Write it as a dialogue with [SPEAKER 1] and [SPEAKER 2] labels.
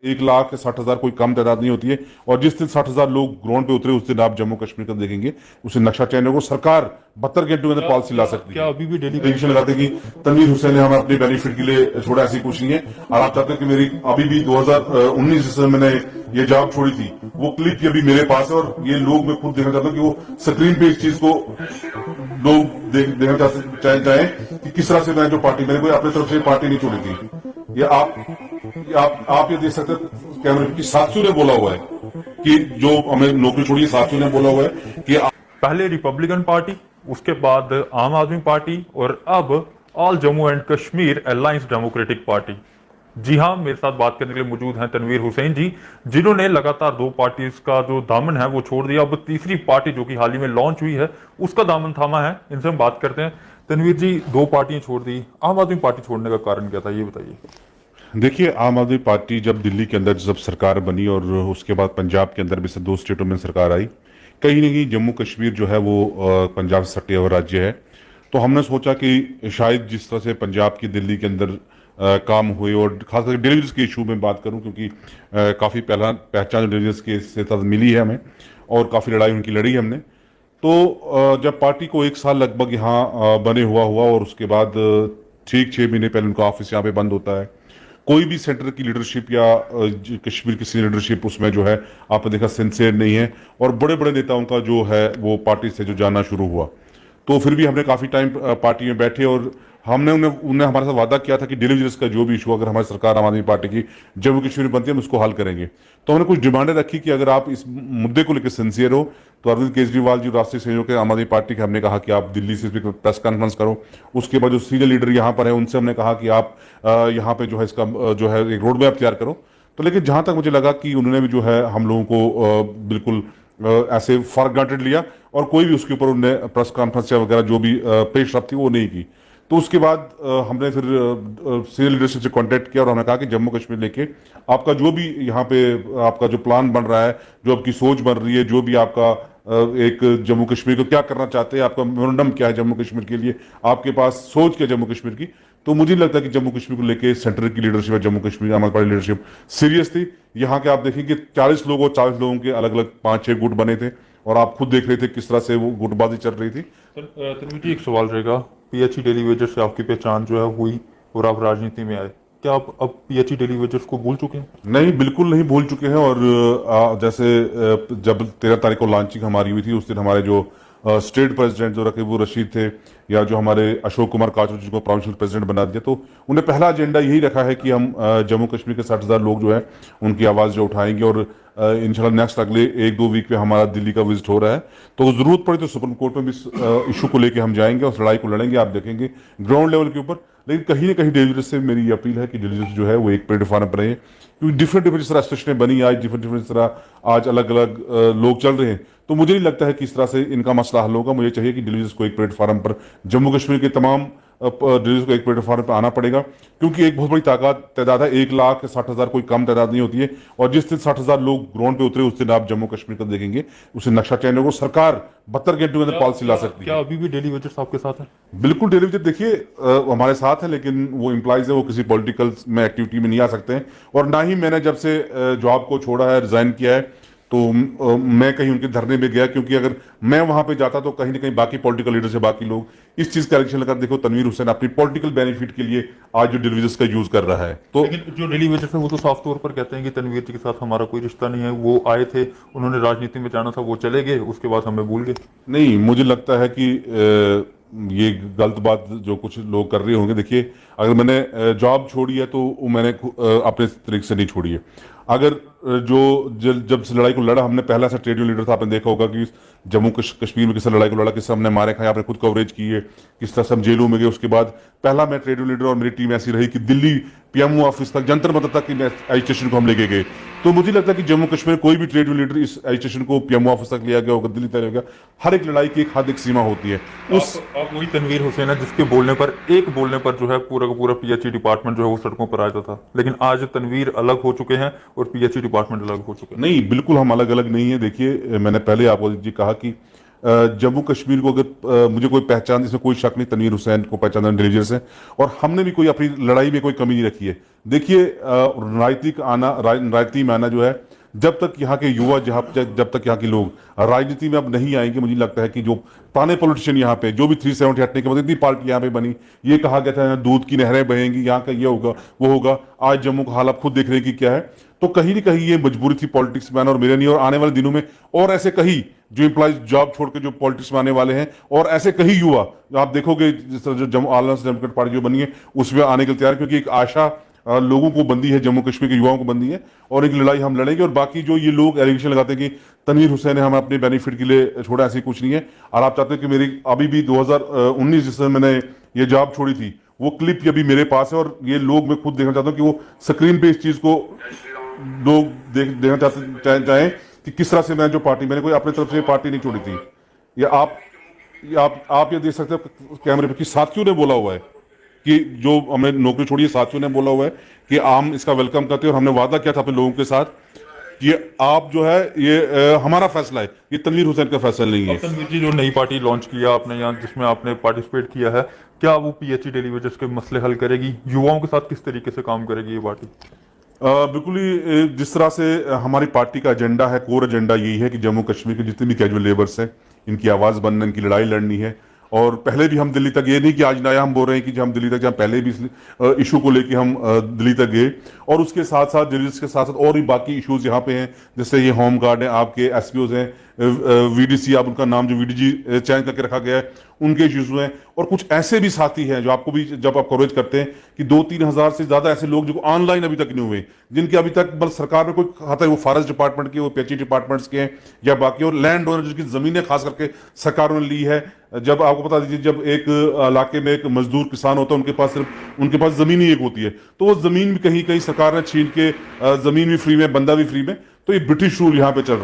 [SPEAKER 1] 1,60,000 कोई कम तादाद नहीं होती है। और जिस दिन 60,000 लोग ग्राउंड पे उतरे उस दिन आप जम्मू कश्मीर का देखेंगे उसे नक्शा चेंज होगा। सरकार 72 घंटे के अंदर पॉलिसी ला सकती है।
[SPEAKER 2] क्या अभी भी डेली
[SPEAKER 1] एलिगेशन लगाते हैं कि तनवीर हुसैन ने हमें अपने बेनिफिट के लिए छोड़ा, ऐसी कुछ नहीं है। और आप चाहते हैं कि मेरी अभी भी 2019 से मैंने ये जॉब छोड़ी थी, वो क्लिप भी अभी मेरे पास है। और ये लोग, मैं खुद देखना चाहता हूँ कि वो स्क्रीन पे इस चीज को लोग देखना चाहे कि किस तरह से मैं जो पार्टी, मैंने कोई अपनी तरफ से पार्टी नहीं छोड़ी थी। ये आप ये देख सकते हैं कैमरे की साथियों ने बोला हुआ है कि जो हमें नौकरी छोड़ी, साथियों ने बोला हुआ है कि
[SPEAKER 2] पहले रिपब्लिकन पार्टी, उसके बाद आम आदमी पार्टी और अब all Jammu and Kashmir alliance democratic party. जी हाँ, मेरे साथ बात करने के लिए मौजूद हैं तनवीर हुसैन जी, जिन्होंने लगातार दो पार्टीज का जो दामन है वो छोड़ दिया। अब तीसरी पार्टी जो कि हाल ही में लॉन्च हुई है उसका दामन थामा है। इनसे हम बात करते हैं। तनवीर जी, दो पार्टियां छोड़ दी, आम आदमी पार्टी छोड़ने का कारण क्या था, ये बताइए।
[SPEAKER 1] देखिए, आम आदमी पार्टी जब दिल्ली के अंदर जब सरकार बनी और उसके बाद पंजाब के अंदर भी से 2 स्टेटों में सरकार आई, कहीं ना कहीं जम्मू कश्मीर जो है वो पंजाब से सटे हुआ राज्य है। तो हमने सोचा कि शायद जिस तरह से पंजाब की दिल्ली के अंदर काम हुए, और खासकर डिलीवरीज के इशू में बात करूं क्योंकि काफ़ी पहला पहचान डिलीवरीज के से साथ मिली है हमें और काफ़ी लड़ाई उनकी लड़ी है हमने। तो जब पार्टी को 1 साल लगभग यहाँ बने हुआ और उसके बाद ठीक 6 महीने पहले उनका ऑफिस यहाँ पे बंद होता है। कोई भी सेंटर की लीडरशिप या कश्मीर की लीडरशिप उसमें जो है आपने देखा सिंसियर नहीं है, और बड़े बड़े नेताओं का जो है वो पार्टी से जो जाना शुरू हुआ। तो फिर भी हमने काफ़ी टाइम पार्टी में बैठे और हमने उन्हें हमारे साथ वादा किया था कि डिलीवरीज का जो भी इशू अगर हमारी सरकार आम आदमी पार्टी की जम्मू कश्मीर में बनती है हम उसको हल करेंगे। तो हमने कुछ डिमांडें रखी कि अगर आप इस मुद्दे को लेकर सिंसियर हो तो अरविंद केजरीवाल जी राष्ट्रीय संयोजक है आम आदमी पार्टी के, हमने कहा कि आप दिल्ली से प्रेस कॉन्फ्रेंस करो। उसके बाद जो सीनियर लीडर यहाँ पर है उनसे हमने कहा कि आप यहाँ पे जो है इसका जो है एक रोड मैप तैयार करो। तो लेकिन जहाँ तक मुझे लगा कि उन्होंने भी जो है हम लोगों को बिल्कुल ऐसे फॉर ग्रांटेड लिया और कोई भी उसके ऊपर उन्होंने प्रेस कॉन्फ्रेंस वगैरह जो भी पेशरफ थी वो नहीं की। तो उसके बाद हमने फिर सीनियर लीडरशिप से कांटेक्ट किया और हमने कहा कि जम्मू कश्मीर लेके आपका जो भी यहाँ पे आपका जो प्लान बन रहा है, जो आपकी सोच बन रही है, जो भी आपका एक जम्मू कश्मीर को क्या करना चाहते हैं, आपका मेमोरेंडम क्या है जम्मू कश्मीर के लिए, आपके पास सोच क्या जम्मू कश्मीर की। तो मुझे लगता है कि जम्मू कश्मीर को लेके सेंटर की लीडरशिप है, जम्मू कश्मीर आम आदमी पार्टी लीडरशिप सीरियस थी। यहाँ के आप देखेंगे 40 लोग और 40 लोगों के अलग अलग 5-6 गुट बने थे और आप खुद देख रहे थे किस तरह से वो गुटबाजी चल रही थी।
[SPEAKER 2] तनवीर जी, एक सवाल रहेगा। पीएचई डेली वेजर्स से आपकी पहचान जो है हुई और आप राजनीति में आए, क्या आप अब पीएचई डेली वेजर्स को भूल चुके हैं?
[SPEAKER 1] नहीं, बिल्कुल नहीं भूल चुके हैं। और जैसे जब 13 तारीख को लॉन्चिंग हमारी हुई थी उस दिन हमारे जो स्टेट प्रेसिडेंट जो रकीबुर रशीद थे या जो हमारे अशोक कुमार काचरू जिनको प्रोविंशियल प्रेसिडेंट बना दिया, तो उन्हें पहला एजेंडा यही रखा है कि हम जम्मू कश्मीर के 60,000 लोग जो है उनकी आवाज़ जो उठाएंगे। और इंशाल्लाह नेक्स्ट अगले 1-2 वीक में हमारा दिल्ली का विजिट हो रहा है, तो जरूरत पड़ी तो सुप्रीम कोर्ट में भी इस इशू को लेकर हम जाएंगे और उस लड़ाई को लड़ेंगे। आप देखेंगे ग्राउंड लेवल के ऊपर। लेकिन कहीं ना कहीं डेलीवरीज से मेरी अपील है कि डेलीवरीज जो है वो एक प्लेटफॉर्म पर रहे, क्योंकि डिफरेंट जिस तरह एसोसिएशनें बनी आज, डिफरेंट जिस तरह आज अलग अलग लोग चल रहे हैं, तो मुझे नहीं लगता है कि इस तरह से इनका मसला हल होगा। मुझे चाहिए कि डिलीवरीज को एक प्लेटफॉर्म पर, जम्मू कश्मीर के तमाम डिलीवरीज को एक प्लेटफॉर्म पर आना पड़ेगा, क्योंकि एक बहुत बड़ी तादाद है। 1,60,000 कोई कम तादाद नहीं होती है। और जिस दिन 60,000 लोग ग्राउंड पे उतरे उस दिन आप जम्मू कश्मीर का देखेंगे उसे नक्शा चेंज होगा। सरकार 72 घंटे के अंदर पॉलिसी ला सकती है।
[SPEAKER 2] क्या अभी भी डेली वेजर्स आपके साथ है?
[SPEAKER 1] बिल्कुल डेली वेजर देखिए हमारे साथ है, लेकिन वो एम्प्लॉइज है, वो किसी पॉलिटिकल में एक्टिविटी में नहीं आ सकते हैं। और ना ही मैंने जब से जॉब को छोड़ा है, रिजाइन किया है, तो मैं कहीं उनके धरने में गया, क्योंकि अगर मैं वहां पे जाता तो कहीं ना कहीं बाकी पॉलिटिकल लीडर से बाकी लोग इस चीज का इलेक्शन लगा। देखो तनवीर हुसैन अपनी पॉलिटिकल बेनिफिट के लिए आज जो डिलीवरीज का यूज कर रहा है, तो
[SPEAKER 2] लेकिन जो डेली वेजर्स है वो तो साफ तौर पर कहते हैं कि तनवीर जी के साथ हमारा कोई रिश्ता नहीं है, वो आए थे, उन्होंने राजनीति में जाना था, वो चले गए, उसके बाद हमें भूल गए।
[SPEAKER 1] नहीं, मुझे लगता है कि ये गलत बात जो कुछ लोग कर रहे होंगे। देखिए, अगर मैंने जॉब छोड़ी है तो वो मैंने अपने तरीके से नहीं छोड़ी है। अगर जब से लड़ाई को लड़ा, हमने पहला सा ट्रेड यूनियन लीडर था, आपने देखा होगा कि जम्मू कश्मीर में किस लड़ाई को लड़ा, किस हमने मारे खाए, आपने खुद कवरेज की है, किस तरह से हम जेलों में गए। उसके बाद पहला मैं ट्रेड यूनियन लीडर और मेरी टीम ऐसी रही कि दिल्ली पीएमओ ऑफिस तक, जंतर मंतर तक की एजिटेशन को हम लेके गए। तो मुझे लगता है कि जम्मू कश्मीर कोई भी ट्रेड यूनियन लीडर इस एजिटेशन को पीएमओ ऑफिस तक लिया गया होगा, दिल्ली तक लिया गया। हर एक लड़ाई की एक हद, एक सीमा होती है।
[SPEAKER 2] आप वही तनवीर हुसैन है जिसके बोलने पर जो है पूरा का पूरा पीएचई डिपार्टमेंट जो है वो सड़कों पर आ जाता था, लेकिन आज तनवीर अलग हो चुके हैं और पीएचई डिपार्टमेंट अलग हो चुके हैं।
[SPEAKER 1] नहीं, बिल्कुल हम अलग अलग नहीं है। देखिए, मैंने पहले आपको जी कहा कि जम्मू कश्मीर को अगर मुझे कोई पहचान, इसमें कोई शक नहीं, तनवीर हुसैन को पहचाना इंटेलिजेंस है, और हमने भी कोई अपनी लड़ाई में कोई कमी नहीं रखी है। देखिए राजनीति में आना जो है, जब तक यहाँ के युवा जब तक यहाँ के लोग राजनीति में अब नहीं आएंगे, मुझे लगता है कि जो पुराने पॉलिटिशियन यहाँ पे जो भी 370 हटने के बाद इतनी पार्टी यहाँ पे बनी, ये कहा गया था दूध की नहरें बहेंगी, यहाँ का ये होगा वो होगा, आज जम्मू का हाल आप खुद देख रहे हैं कि क्या है। तो कहीं ना कहीं ये मजबूरी थी पॉलिटिक्स में आना और मेरे नहीं, और आने वाले दिनों में और ऐसे कहीं जो एम्प्लॉइज जॉब छोड़ के जो पॉलिटिक्स में आने वाले हैं, और ऐसे कहीं युवा आप देखोगे जिस तरह जो डेमोक्रेटिक पार्टी जो बनी है उसमें आने के लिए तैयार, क्योंकि एक आशा लोगों को बंदी है, जम्मू कश्मीर के युवाओं को बंदी है, और एक लड़ाई हम लड़ेंगे। और बाकी जो ये लोग एलिगेशन लगाते हैं कि तनवीर हुसैन ने हमें अपने बेनिफिट के लिए छोड़ा, ऐसी कुछ नहीं है। और आप चाहते हैं कि मेरी अभी भी 2019 जिसमें मैंने ये जॉब छोड़ी थी, वो क्लिप अभी मेरे पास है, और ये लोग मैं खुद देखना चाहता हूँ कि वो स्क्रीन पे इस चीज को लोग देखना चाहें कि किस तरह से मैं जो पार्टी, मैंने कोई अपनी तरफ से पार्टी नहीं छोड़ी थी। या आप ये देख सकते हैं कैमरे पे कि साथियों ने बोला हुआ है कि जो हमने नौकरी छोड़ी है, साथियों ने बोला हुआ है कि हम इसका वेलकम करते हैं, और हमने वादा किया था अपने लोगों के साथ कि आप जो है ये हमारा फैसला है, ये तनवीर हुसैन का फैसला नहीं है।
[SPEAKER 2] तनवीर जी, जो नई पार्टी लॉन्च किया आपने यहाँ, जिसमें आपने पार्टिसिपेट किया है, क्या वो पीएचई डेली वेजेस के मसले हल करेगी? युवाओं के साथ किस तरीके से काम करेगी ये पार्टी?
[SPEAKER 1] बिल्कुल ही जिस तरह से हमारी पार्टी का एजेंडा है, कोर एजेंडा यही है कि जम्मू कश्मीर के जितने भी कैजुअल लेबर्स हैं, इनकी आवाज़ बनना, इनकी लड़ाई लड़नी है। और पहले भी हम दिल्ली तक, ये नहीं कि आज नया हम बोल रहे हैं कि हम दिल्ली तक, जहाँ पहले भी इस इशू को लेके हम दिल्ली तक गए, और उसके साथ साथ जर्नलिस्ट के साथ साथ और भी बाकी इश्यूज यहाँ पे हैं, जैसे ये होम गार्ड हैं, आपके एसपीओज हैं, वीडीसी, आप उनका नाम जो वीडीजी चयन करके रखा गया है, उनके इश्यूज हैं। और कुछ ऐसे भी साथी हैं जो आपको भी, जब आप कवरेज करते हैं कि 2-3 हज़ार से ज्यादा ऐसे लोग जो ऑनलाइन अभी तक नहीं हुए, जिनके अभी तक बल सरकार में कोई खाता है, वो फॉरेस्ट डिपार्टमेंट के, वो पीएचई डिपार्टमेंट्स के हैं, या बाकी और लैंड ओनर जिनकी जमीनें खास करके सरकारों ने ली है। जब आपको बता दीजिए, जब एक इलाके में एक मजदूर किसान होता है, उनके पास जमीन ही एक होती है, तो वो जमीन भी कहीं कहीं सरकार ने छीन के, जमीन भी फ्री में, बंदा भी फ्री में, तो ये ब्रिटिश रूल यहाँ पे चल रहा है।